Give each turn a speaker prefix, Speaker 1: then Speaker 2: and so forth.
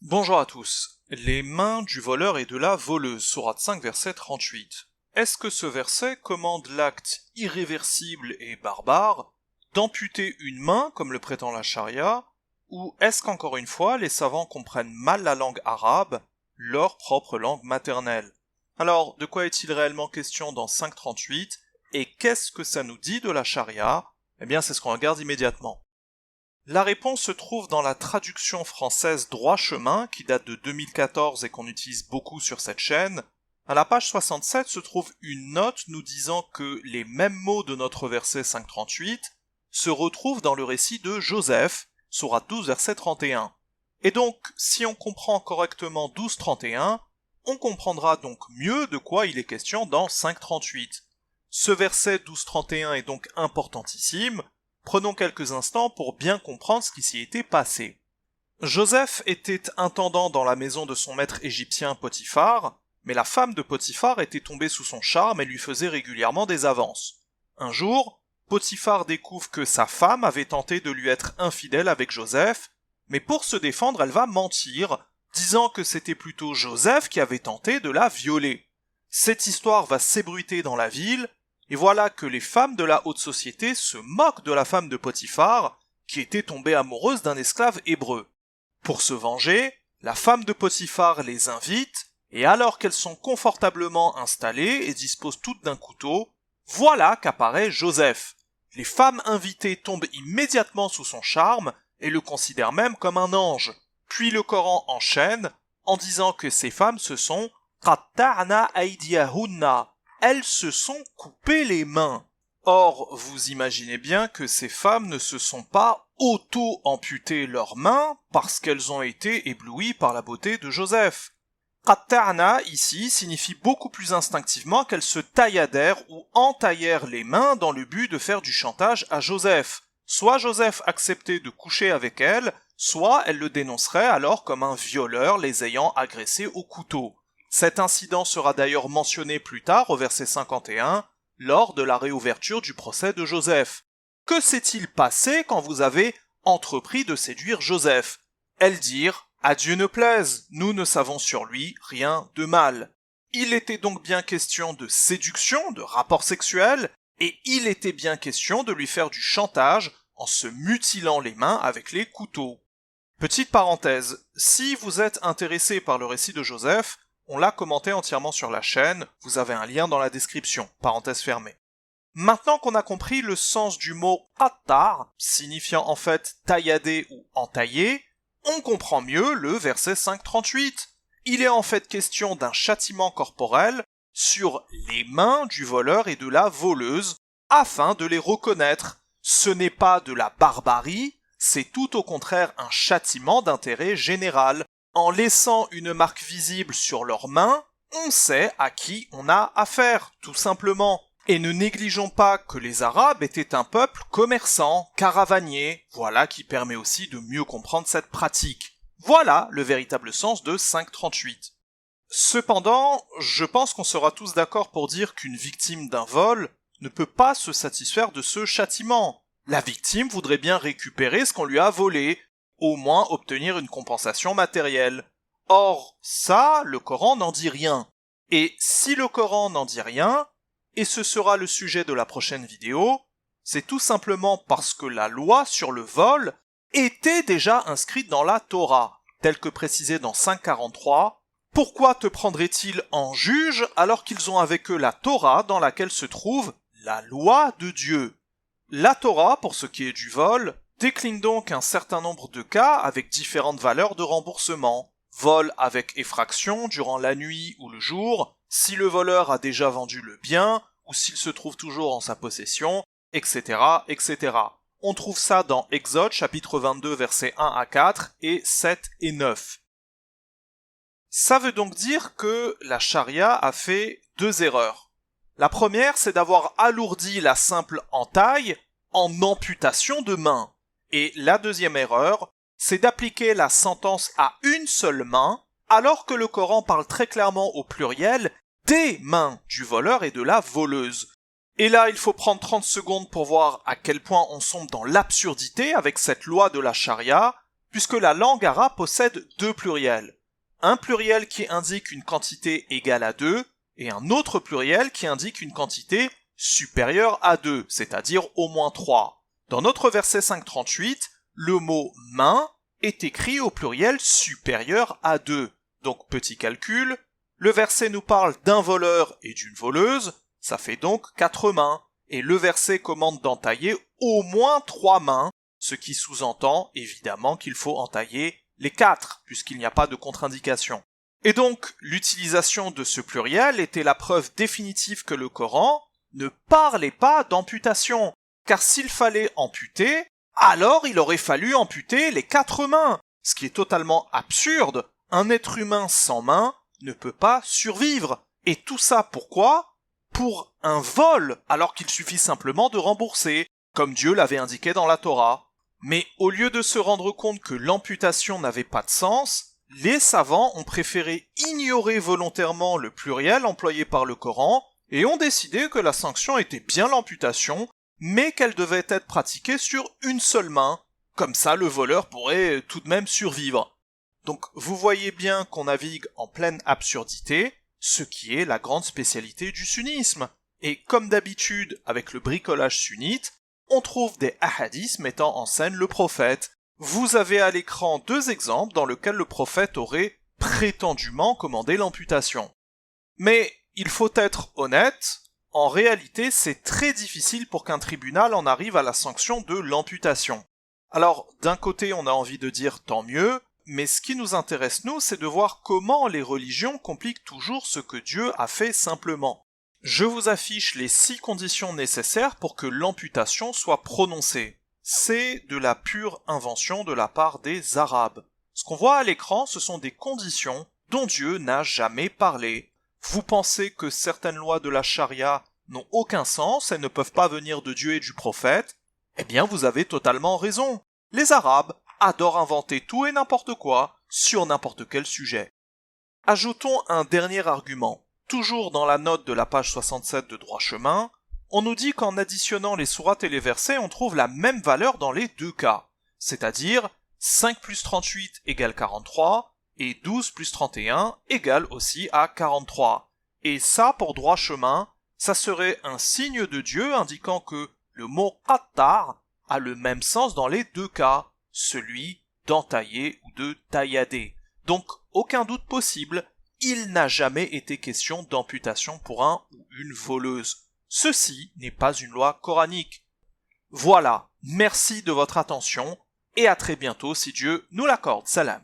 Speaker 1: Bonjour à tous. Les mains du voleur et de la voleuse, sourate 5, verset 38. Est-ce que ce verset commande l'acte irréversible et barbare d'amputer une main, comme le prétend la charia, ou est-ce qu'encore une fois, les savants comprennent mal la langue arabe, leur propre langue maternelle? Alors, de quoi est-il réellement question dans 5.38, et qu'est-ce que ça nous dit de la charia? Eh bien, c'est ce qu'on regarde immédiatement. La réponse se trouve dans la traduction française Droit chemin, qui date de 2014 et qu'on utilise beaucoup sur cette chaîne. À la page 67 se trouve une note nous disant que les mêmes mots de notre verset 5.38 se retrouvent dans le récit de Joseph, sourate 12, verset 31. Et donc, si on comprend correctement 12.31, on comprendra donc mieux de quoi il est question dans 5.38. Ce verset 12.31 est donc importantissime. Prenons quelques instants pour bien comprendre ce qui s'y était passé. Joseph était intendant dans la maison de son maître égyptien Potiphar, mais la femme de Potiphar était tombée sous son charme et lui faisait régulièrement des avances. Un jour, Potiphar découvre que sa femme avait tenté de lui être infidèle avec Joseph, mais pour se défendre, elle va mentir, disant que c'était plutôt Joseph qui avait tenté de la violer. Cette histoire va s'ébruiter dans la ville, et voilà que les femmes de la haute société se moquent de la femme de Potiphar, qui était tombée amoureuse d'un esclave hébreu. Pour se venger, la femme de Potiphar les invite, et alors qu'elles sont confortablement installées et disposent toutes d'un couteau, voilà qu'apparaît Joseph. Les femmes invitées tombent immédiatement sous son charme et le considèrent même comme un ange. Puis le Coran enchaîne en disant que ces femmes se sont « qatta'na aydiyahunna » elles se sont coupées les mains. Or, vous imaginez bien que ces femmes ne se sont pas auto-amputées leurs mains parce qu'elles ont été éblouies par la beauté de Joseph. Qatta'na, ici, signifie beaucoup plus instinctivement qu'elles se tailladèrent ou entaillèrent les mains dans le but de faire du chantage à Joseph. Soit Joseph acceptait de coucher avec elles, soit elle le dénoncerait alors comme un violeur les ayant agressées au couteau. Cet incident sera d'ailleurs mentionné plus tard au verset 51, lors de la réouverture du procès de Joseph. Que s'est-il passé quand vous avez entrepris de séduire Joseph? Elles dirent « À Dieu ne plaise, nous ne savons sur lui rien de mal ». Il était donc bien question de séduction, de rapport sexuel, et il était bien question de lui faire du chantage en se mutilant les mains avec les couteaux. Petite parenthèse, si vous êtes intéressé par le récit de Joseph, on l'a commenté entièrement sur la chaîne, vous avez un lien dans la description, parenthèse fermée. Maintenant qu'on a compris le sens du mot « qattar », signifiant en fait « taillader » ou « entailler », on comprend mieux le verset 5.38. Il est en fait question d'un châtiment corporel sur les mains du voleur et de la voleuse, afin de les reconnaître. Ce n'est pas de la barbarie, c'est tout au contraire un châtiment d'intérêt général. En laissant une marque visible sur leurs mains, on sait à qui on a affaire, tout simplement. Et ne négligeons pas que les Arabes étaient un peuple commerçant, caravanier, voilà qui permet aussi de mieux comprendre cette pratique. Voilà le véritable sens de 5.38. Cependant, je pense qu'on sera tous d'accord pour dire qu'une victime d'un vol ne peut pas se satisfaire de ce châtiment. La victime voudrait bien récupérer ce qu'on lui a volé, au moins obtenir une compensation matérielle. Or, ça, le Coran n'en dit rien. Et si le Coran n'en dit rien, et ce sera le sujet de la prochaine vidéo, c'est tout simplement parce que la loi sur le vol était déjà inscrite dans la Torah, telle que précisée dans 5.43. Pourquoi te prendraient-ils en juge alors qu'ils ont avec eux la Torah dans laquelle se trouve la loi de Dieu? La Torah, pour ce qui est du vol, décline donc un certain nombre de cas avec différentes valeurs de remboursement. Vol avec effraction durant la nuit ou le jour, si le voleur a déjà vendu le bien, ou s'il se trouve toujours en sa possession, etc., etc. On trouve ça dans Exode chapitre 22 versets 1 à 4 et 7 et 9. Ça veut donc dire que la charia a fait deux erreurs. La première, c'est d'avoir alourdi la simple entaille en amputation de main. Et la deuxième erreur, c'est d'appliquer la sentence à une seule main, alors que le Coran parle très clairement au pluriel des mains du voleur et de la voleuse. Et là, il faut prendre 30 secondes pour voir à quel point on sombre dans l'absurdité avec cette loi de la charia, puisque la langue arabe possède deux pluriels. Un pluriel qui indique une quantité égale à 2 et un autre pluriel qui indique une quantité supérieure à 2, c'est-à-dire au moins 3. Dans notre verset 5.38, le mot main est écrit au pluriel supérieur à 2. Donc petit calcul, le verset nous parle d'un voleur et d'une voleuse, ça fait donc 4 mains, et le verset commande d'entailler au moins 3 mains, ce qui sous-entend évidemment qu'il faut entailler les 4, puisqu'il n'y a pas de contre-indication. Et donc, l'utilisation de ce pluriel était la preuve définitive que le Coran ne parlait pas d'amputation, car s'il fallait amputer, alors il aurait fallu amputer les 4 mains, ce qui est totalement absurde. Un être humain sans main ne peut pas survivre. Et tout ça pourquoi ? Pour un vol, alors qu'il suffit simplement de rembourser, comme Dieu l'avait indiqué dans la Torah. Mais au lieu de se rendre compte que l'amputation n'avait pas de sens, les savants ont préféré ignorer volontairement le pluriel employé par le Coran et ont décidé que la sanction était bien l'amputation, mais qu'elle devait être pratiquée sur une seule main. Comme ça, le voleur pourrait tout de même survivre. Donc vous voyez bien qu'on navigue en pleine absurdité, ce qui est la grande spécialité du sunnisme. Et comme d'habitude avec le bricolage sunnite, on trouve des hadiths mettant en scène le prophète. Vous avez à l'écran 2 exemples dans lesquels le prophète aurait prétendument commandé l'amputation. Mais il faut être honnête, en réalité c'est très difficile pour qu'un tribunal en arrive à la sanction de l'amputation. Alors d'un côté on a envie de dire tant mieux, mais ce qui nous intéresse nous c'est de voir comment les religions compliquent toujours ce que Dieu a fait simplement. Je vous affiche les 6 conditions nécessaires pour que l'amputation soit prononcée. C'est de la pure invention de la part des Arabes. Ce qu'on voit à l'écran, ce sont des conditions dont Dieu n'a jamais parlé. Vous pensez que certaines lois de la charia n'ont aucun sens, elles ne peuvent pas venir de Dieu et du prophète? Eh bien, vous avez totalement raison. Les Arabes adorent inventer tout et n'importe quoi sur n'importe quel sujet. Ajoutons un dernier argument. Toujours dans la note de la page 67 de Droit Chemin, on nous dit qu'en additionnant les sourates et les versets, on trouve la même valeur dans les deux cas, c'est-à-dire 5 plus 38 égale 43, et 12 plus 31 égale aussi à 43. Et ça, pour Droit Chemin, ça serait un signe de Dieu indiquant que le mot qattar a le même sens dans les deux cas, celui d'entailler ou de taillader. Donc, aucun doute possible, il n'a jamais été question d'amputation pour un ou une voleuse. Ceci n'est pas une loi coranique. Voilà, merci de votre attention et à très bientôt si Dieu nous l'accorde. Salam.